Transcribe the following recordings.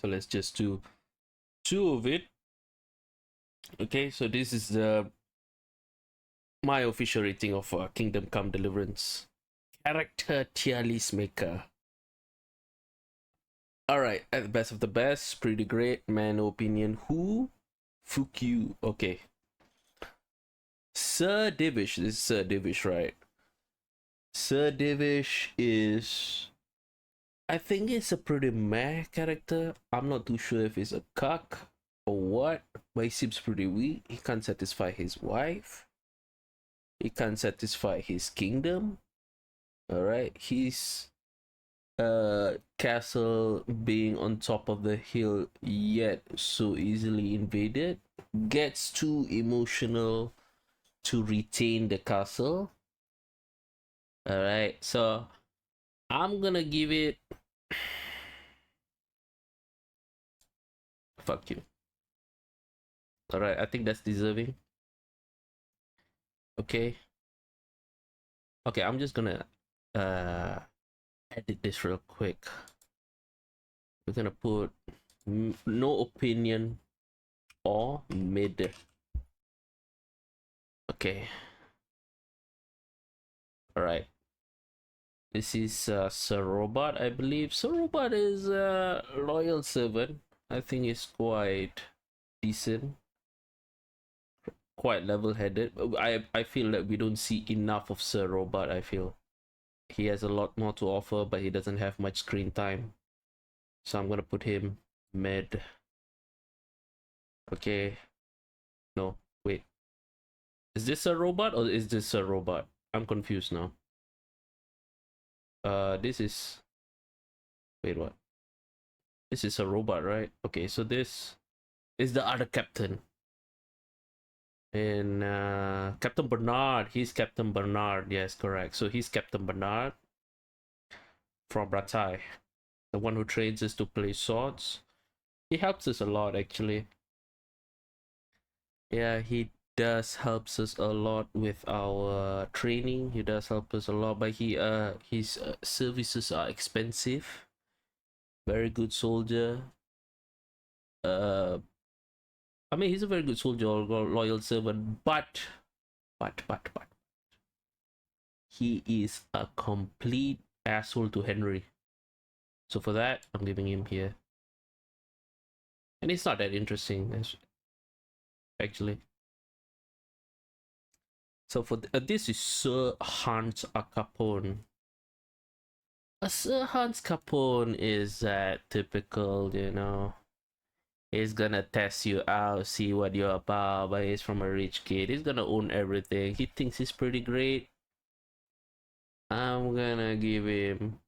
So let's just do two of it. Okay, so this is my official rating of Kingdom Come Deliverance. Character tier list maker. Alright, at the best of the best, pretty great. Man, opinion. Who? Fuck you. Okay. Sir Divish. This is Sir Divish, right? Sir Divish is. I think it's a pretty meh character. I'm not too sure if he's a cuck or what, but he seems pretty weak. He can't satisfy his wife. He can't satisfy his kingdom. Alright, his castle being on top of the hill yet so easily invaded gets too emotional to retain the castle. Alright, so I'm gonna give it. Fuck you. Alright, I think that's deserving. Okay. Okay, I'm just gonna edit this real quick. We're gonna put no opinion or mid. Okay. Alright. This is Sir Robot, I believe. Sir Robot is a loyal servant. I think he's quite decent. Quite level-headed. I feel that we don't see enough of Sir Robot, I feel. He has a lot more to offer, but he doesn't have much screen time. So I'm gonna put him mid. Okay. No, wait. Is this a robot or is this a robot? I'm confused now. This is. Wait, what? This is a robot, right? Okay, so this is the other captain. And Captain Bernard. He's Captain Bernard. Yes, correct. So he's Captain Bernard from Bratai, the one who trains us to play swords. He helps us a lot, actually. Yeah, he does helps us a lot with our training. He does help us a lot, but his services are expensive. Very good soldier. I mean, he's a very good soldier, loyal servant, but he is a complete asshole to Henry. So for that, I'm giving him here. And it's not that interesting, actually. So for this is Sir Hans Capone. Sir Hans Capone is that typical, you know, he's gonna test you out, see what you're about, but he's from a rich kid. He's gonna own everything. He thinks he's pretty great. I'm gonna give him.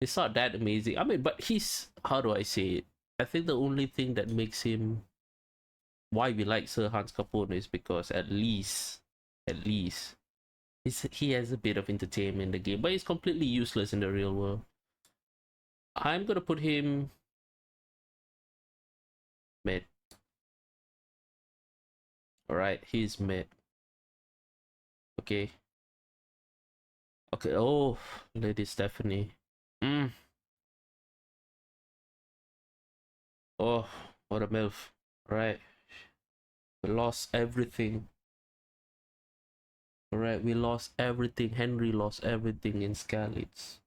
It's not that amazing. I mean, but he's, how do I say it? I think the only thing that makes him why we like Sir Hans Capone is because at least he has a bit of entertainment in the game, but he's completely useless in the real world. I'm gonna put him mid. Alright, he's mid. Okay. Okay, oh, Lady Stephanie. Oh, what a MILF. Alright. We lost everything. Alright, we lost everything. Henry lost everything in Skalitz.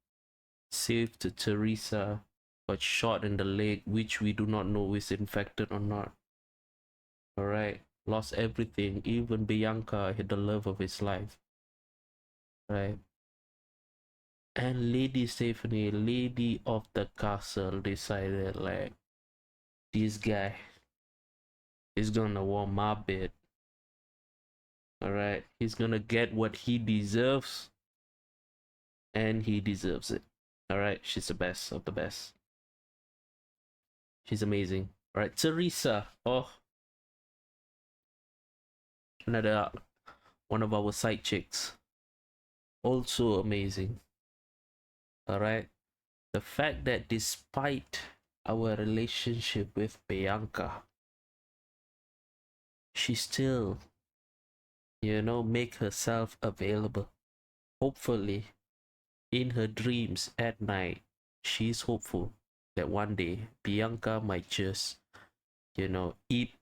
Saved Teresa, but shot in the leg, which we do not know is infected or not. Alright, lost everything. Even Bianca hit the love of his life. Right. And Lady Stephanie, lady of the castle, decided like, this guy is gonna want my bed. Alright, he's gonna get what he deserves, and he deserves it. Alright, she's the best of the best. She's amazing. Alright, Teresa. Oh, another one of our side chicks. Also amazing. Alright, the fact that despite our relationship with Bianca, she still, you know, make herself available. Hopefully, in her dreams at night, she's hopeful that one day Bianca might just, eat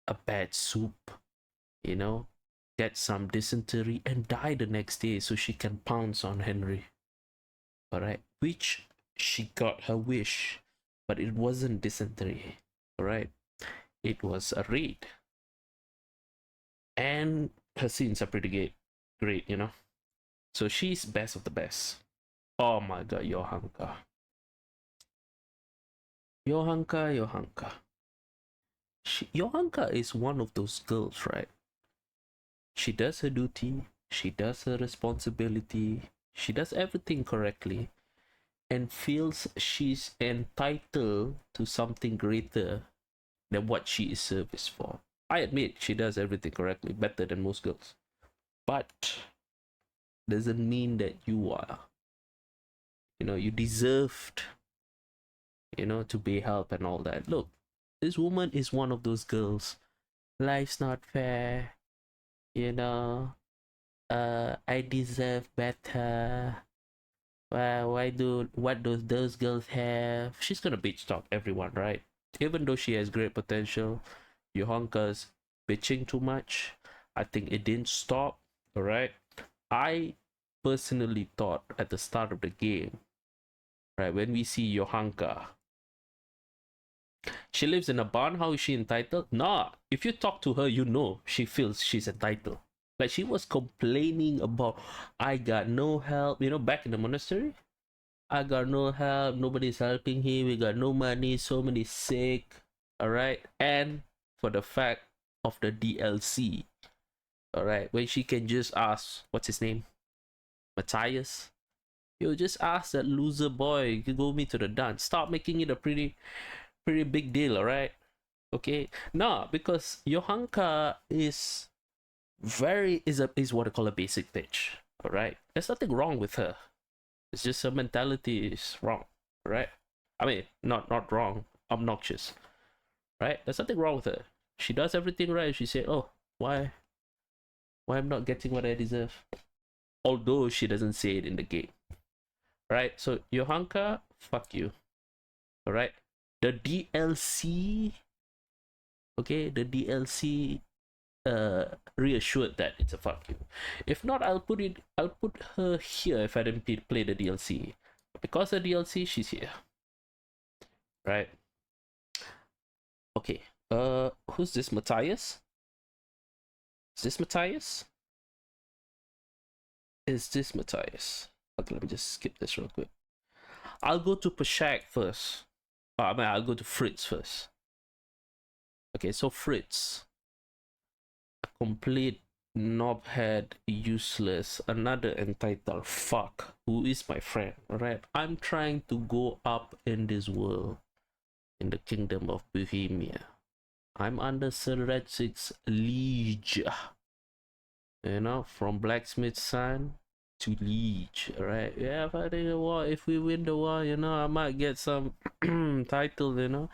a bad soup, you know, get some dysentery and die the next day so she can pounce on Henry. All right, which she got her wish, but it wasn't dysentery. All right, it was a raid, and her scenes are pretty great. So she's best of the best. Oh my god, Johanka. Johanka is one of those girls, right? She does her duty, she does her responsibility, she does everything correctly, and feels she's entitled to something greater than what she is serviced for. I admit she does everything correctly, better than most girls. But doesn't mean that you deserved, to be helped and all that. Look, this woman is one of those girls. Life's not fair, you know. I deserve better. Why do what do those girls have? She's gonna bitch talk everyone, right? Even though she has great potential, Johanka's bitching too much. I think it didn't stop. All right. I personally thought at the start of the game, right, when we see Johanka, she lives in a barn. How is she entitled? Nah. If you talk to her, she feels she's entitled. Like she was complaining about, I got no help. Back in the monastery, I got no help. Nobody's helping him. We got no money. So many sick. All right. And for the fact of the DLC, all right, when she can just ask, what's his name? Matthias. You just ask that loser boy, you go me to the dance. Stop making it a pretty big deal, all right? Okay. No, because Johanka is is what I call a basic bitch. All right. There's nothing wrong with her. It's just her mentality is wrong, right? I mean, not wrong, obnoxious, right? There's nothing wrong with her. She does everything right. She said, "Oh, why I'm not getting what I deserve?" Although she doesn't say it in the game, right? So Johanka, fuck you, all right? The DLC, okay, the DLC reassured that it's a fuck you. If not, I'll put her here if I didn't play the DLC. Because the DLC, she's here. Right? Okay. Who's this? Matthias? Is this Matthias? Okay, let me just skip this real quick. I'll go to Pashak first. I'll go to Fritz first. Okay, so Fritz. A complete knobhead, useless, another entitled fuck who is my friend. Alright, I'm trying to go up in this world, in the kingdom of Bohemia. I'm under Sir Redzig's liege, from blacksmith's son to liege. Alright, yeah, fighting the war. If we win the war, I might get some title.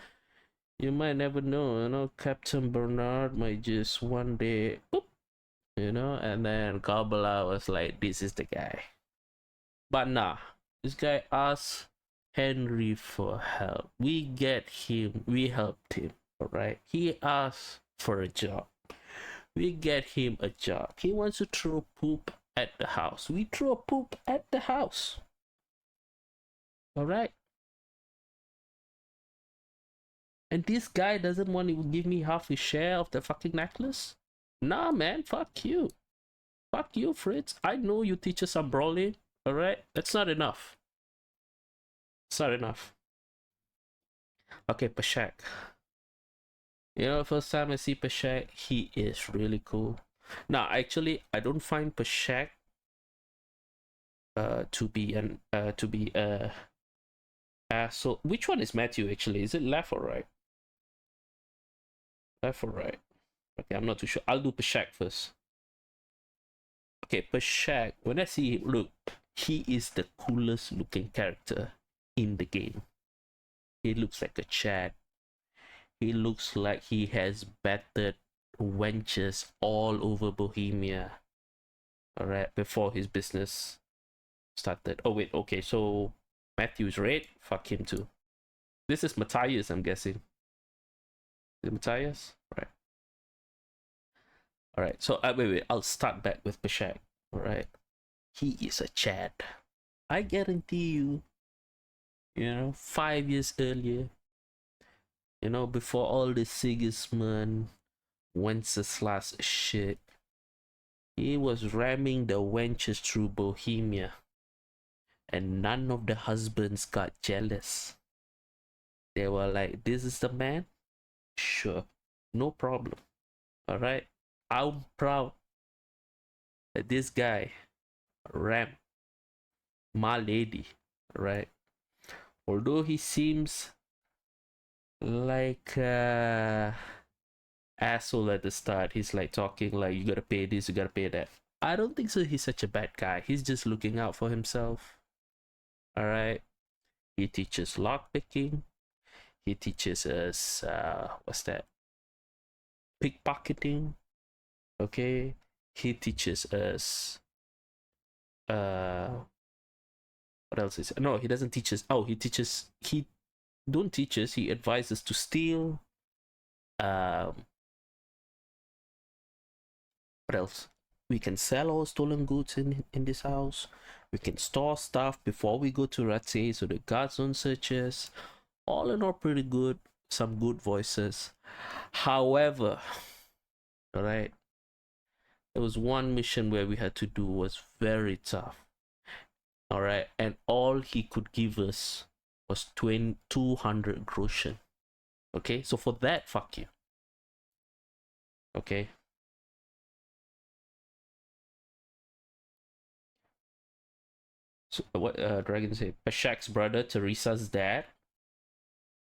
You might never know. Captain Bernard might just one day boop, and then Kabbalah was like, this is the guy. But nah, this guy asked Henry for help. We helped him, alright? He asked for a job. We get him a job. He wants to throw poop at the house. We throw poop at the house. Alright? And this guy doesn't want to give me half his share of the fucking necklace? Nah, man, fuck you. Fuck you, Fritz. I know you teach us some brawling, alright? That's not enough. It's not enough. Okay, Pashak. First time I see Pashak, he is really cool. Now, actually, I don't find Pashak to be asshole. Which one is Matthew, actually? Is it left or right? Left or right? Okay, I'm not too sure. I'll do Pashak first. Okay, Pashak, when I see him, look, he is the coolest looking character in the game. He looks like a Chad. He looks like he has battered wenches all over Bohemia. Alright, before his business started. Oh wait, okay, so Matthew's red, fuck him too. This is Matthias, I'm guessing. Is it Matthias? Right. All right. So wait. I'll start back with Peshek. All right. He is a Chad. I guarantee you. 5 years earlier. Before all this Sigismund Wenceslas shit, he was ramming the wenches through Bohemia, and none of the husbands got jealous. They were like, "This is the man? Sure, no problem. All right, I'm proud that this guy rammed my lady." Right? Although he seems like asshole at the start, he's like talking like, "You gotta pay this, you gotta pay that." I don't think so. He's such a bad guy. He's just looking out for himself. All right. He teaches lockpicking. He teaches us what's that? Pickpocketing. Okay. He teaches us what else is it? No, he doesn't teach us. Oh, he don't teach us, he advises to steal. What else? We can sell our stolen goods in this house. We can store stuff before we go to Ratse so the guards don't search us. All in all, pretty good. Some good voices. However, all right, there was one mission where we had to do was very tough. All right, and all he could give us was 200 groschen. Okay, so for that, fuck you. Okay. So what Dragon say? Peshek's brother, Teresa's dad.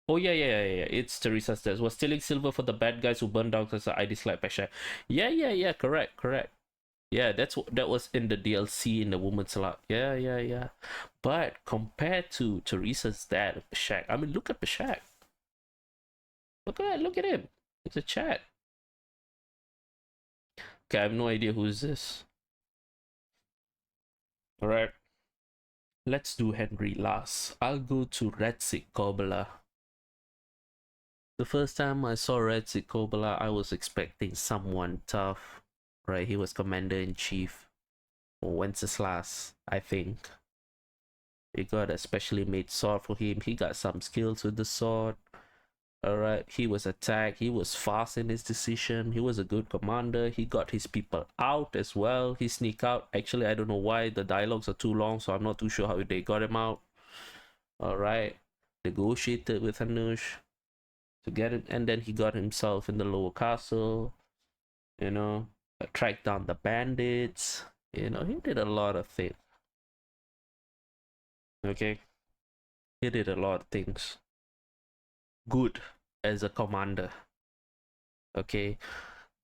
Oh yeah. It's Teresa's dad. Was stealing silver for the bad guys who burned down because I dislike Peshek. Yeah. Correct. Yeah, that was in the DLC in the Woman's Lot. Yeah. But compared to Teresa's dad, Peshek, I mean, look at Peshek. Look at him. It's a chat. Okay, I have no idea who is this. All right. Let's do Henry last. I'll go to Retzik Kobala. The first time I saw Retzik Kobala, I was expecting someone tough. Right, he was commander-in-chief for Wenceslas, I think. He got a specially made sword for him. He got some skills with the sword. Alright, he was attacked. He was fast in his decision. He was a good commander. He got his people out as well. He sneaked out. Actually, I don't know why. The dialogues are too long, so I'm not too sure how they got him out. Alright, negotiated with Hanush to get him, and then he got himself in the lower castle. Tracked down the bandits. He did a lot of things. Okay, he did a lot of things good as a commander. Okay,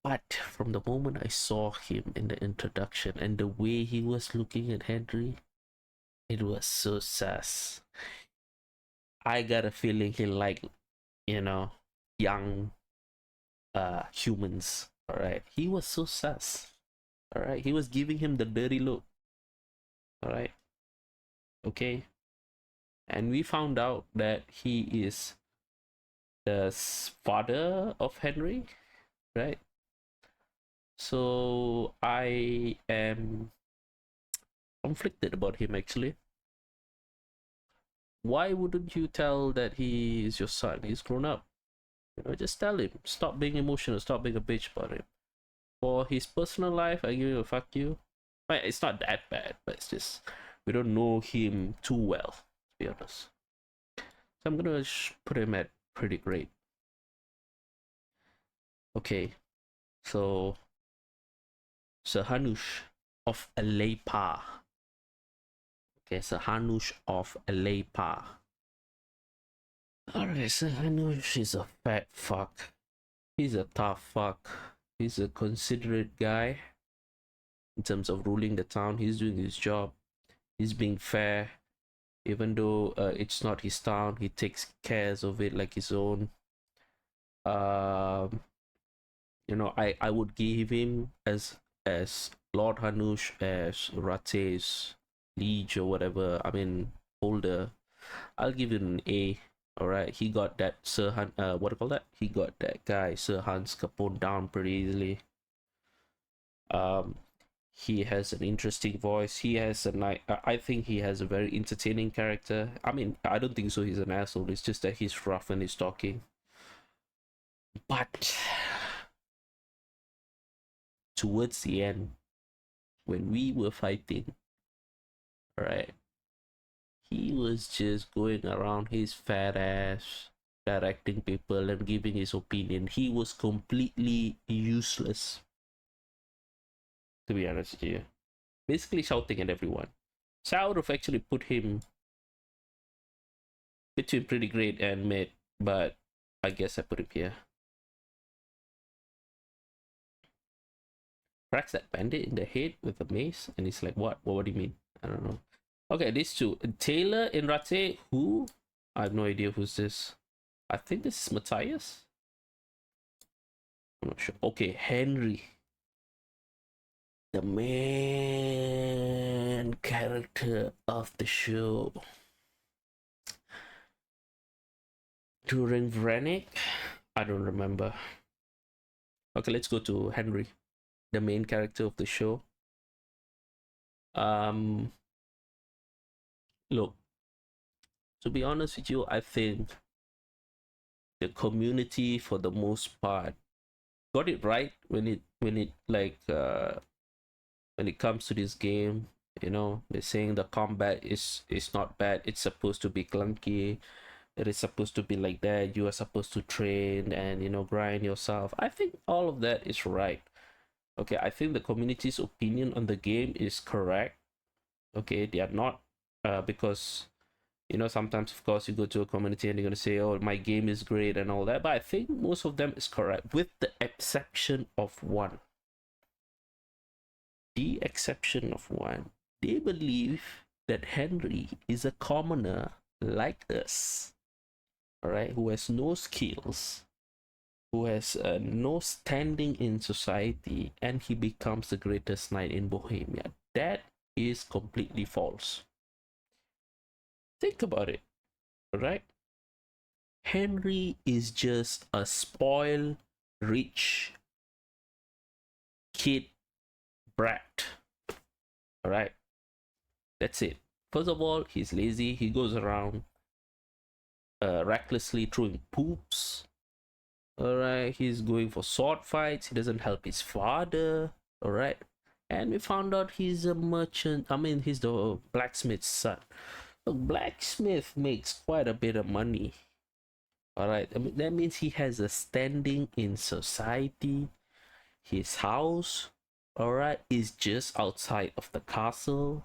but from the moment I saw him in the introduction and the way he was looking at Henry, it was so sus. I got a feeling he liked, young humans. All right, he was so sus. All right, he was giving him the dirty look. All right, okay, and we found out that he is the father of Henry, right? So I am conflicted about him actually. Why wouldn't you tell that he is your son? He's grown up. Just tell him. Stop being emotional. Stop being a bitch about him. For his personal life, I give you a fuck you. But it's not that bad, but it's just we don't know him too well, to be honest. So I'm gonna put him at pretty great. Okay, so Sir Hanush of Aleipa. Okay, Sir Hanush of Aleipa. Alright, Sir Hanush is a fat fuck. He's a tough fuck. He's a considerate guy. In terms of ruling the town, he's doing his job. He's being fair. Even though it's not his town, he takes cares of it like his own. I would give him as Lord Hanush as Rate's liege or whatever. I mean, holder. I'll give it an A. All right, he got that Sir Han. What do you call that? He got that guy Sir Hans Capone down pretty easily. Um, he has an interesting voice. He has a nice. I think he has a very entertaining character. I mean, I don't think so. He's an asshole. It's just that he's rough when he's talking. But towards the end, when we were fighting, right, he was just going around his fat ass, directing people and giving his opinion. He was completely useless, to be honest with you. Basically shouting at everyone. So I would have actually put him between pretty great and mid, but I guess I put him here. Cracks that bandit in the head with a mace, and he's like, what? What do you mean? I don't know. Okay, these two. Taylor in Rate, who? I have no idea who's this. I think this is Matthias. I'm not sure. Okay, Henry. The main character of the show. During Vrenick? I don't remember. Okay, let's go to Henry, the main character of the show. Look, to be honest with you, I think the community for the most part got it right when it like when it comes to this game. You know, they're saying the combat is not bad. It's supposed to be clunky. It is supposed to be like that. You are supposed to train and, you know, grind yourself. I think all of that is right. Okay, I think the community's opinion on the game is correct. Okay, they are not because, you know, sometimes of course you go to a community and you're gonna say, oh, my game is great and all that, but I think most of them is correct, with the exception of one. The exception of one. They believe that Henry is a commoner like us, all right, who has no skills, who has no standing in society, and he becomes the greatest knight in Bohemia. That is completely false. Think about it, all right? Henry is just a spoiled, rich kid brat, all right? That's it. First of all, he's lazy. He goes around recklessly throwing poops. All right, he's going for sword fights. He doesn't help his father. All right, and we found out he's a merchant. I mean, he's the blacksmith's son. Look, blacksmith makes quite a bit of money. All right, I mean, that means he has a standing in society. His house, all right, is just outside of the castle.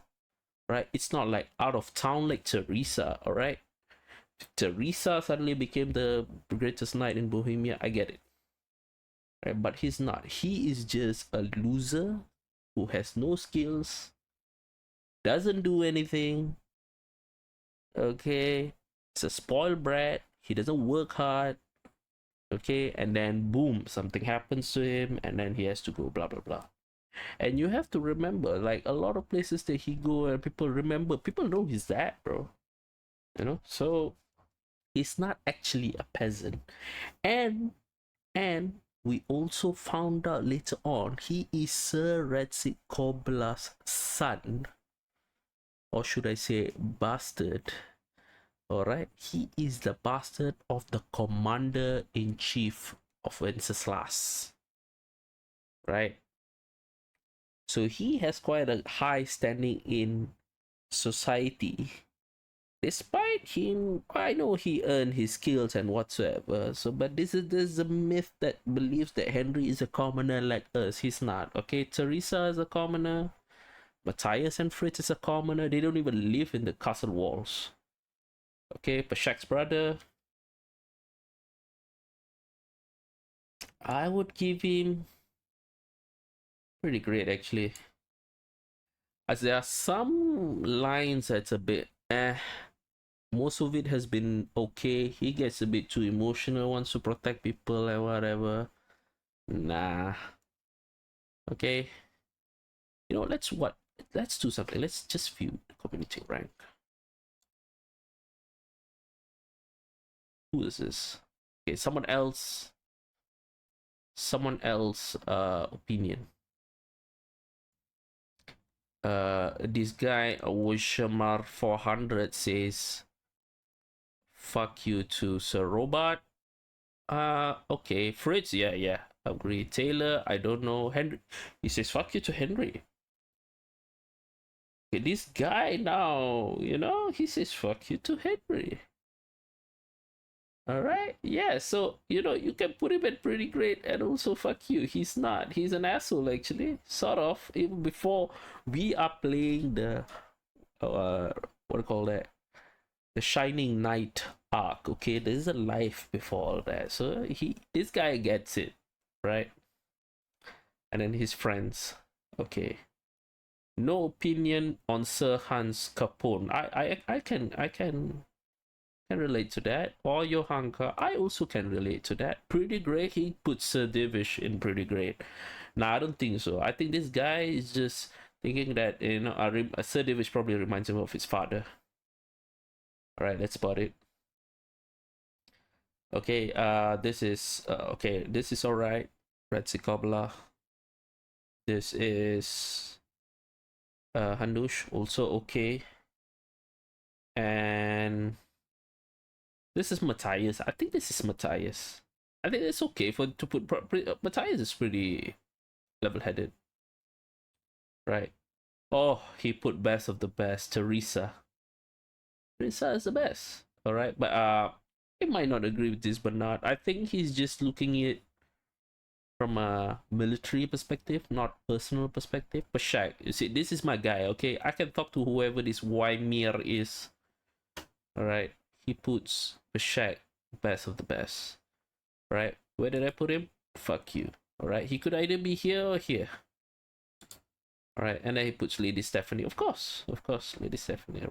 Right, it's not like out of town like Teresa. All right, Teresa suddenly became the greatest knight in Bohemia. I get it. Right, but he's not. He is just a loser who has no skills, doesn't do anything. Okay, it's a spoiled brat. He doesn't work hard. Okay, and then boom, something happens to him, and then he has to go blah blah blah. And you have to remember, like, a lot of places that he go and people remember, people know he's that, bro. You know, so he's not actually a peasant. And we also found out later on he is Sir Redsick Cobbler's son, or should I say bastard. All right, he is the bastard of the commander-in-chief of Wenceslas, right? So he has quite a high standing in society. Despite him, I know he earned his skills and whatsoever. So, but this is a myth that believes that Henry is a commoner like us. He's not. Okay, Teresa is a commoner. Matthias and Fritz is a commoner. They don't even live in the castle walls. Okay, Pashak's brother, I would give him pretty great actually. As there are some lines that's a bit most of it has been okay. He gets a bit too emotional, wants to protect people and whatever. Nah. Okay. You know, let's do something. Let's just view the community rank. Who is this? Okay, someone else opinion. This guy Wishamar 400 says fuck you to Sir Robot. Okay, Fritz, yeah, agree. Taylor, I don't know. Henry, he says fuck you to Henry. Okay, this guy now, he says fuck you to Henry. All right, yeah, so you can put him at pretty great and also fuck you. He's not, he's an asshole actually, sort of. Even before we are playing the what do you call that, the Shining Knight arc. Okay, there's a life before all that, so this guy gets it, right? And then his friends. Okay, no opinion on Sir Hans Capone. I can relate to that. Or Johanka, I also can relate to that. Pretty great. He puts Sir Divish in pretty great. Nah, I don't think so. I think this guy is just thinking that Sir Divish probably reminds him of his father. All right, that's about it. Okay, this is okay. This is all right. Retsi Kobla. This is Hanush, also okay. And this is Matthias. I think this is Matthias. I think it's okay to put Matthias is pretty level-headed, right? Oh, he put best of the best. Teresa. Teresa is the best. All right, but I might not agree with this, but not. I think he's just looking at it from a military perspective, not personal perspective. But Shaq, you see, this is my guy. Okay, I can talk to whoever this Wymir is. All right, he puts Bashak best of the best. Right, where did I put him? Fuck you. All right, he could either be here or here. All right, and then he puts Lady Stephanie. Of course, Lady Stephanie. Right.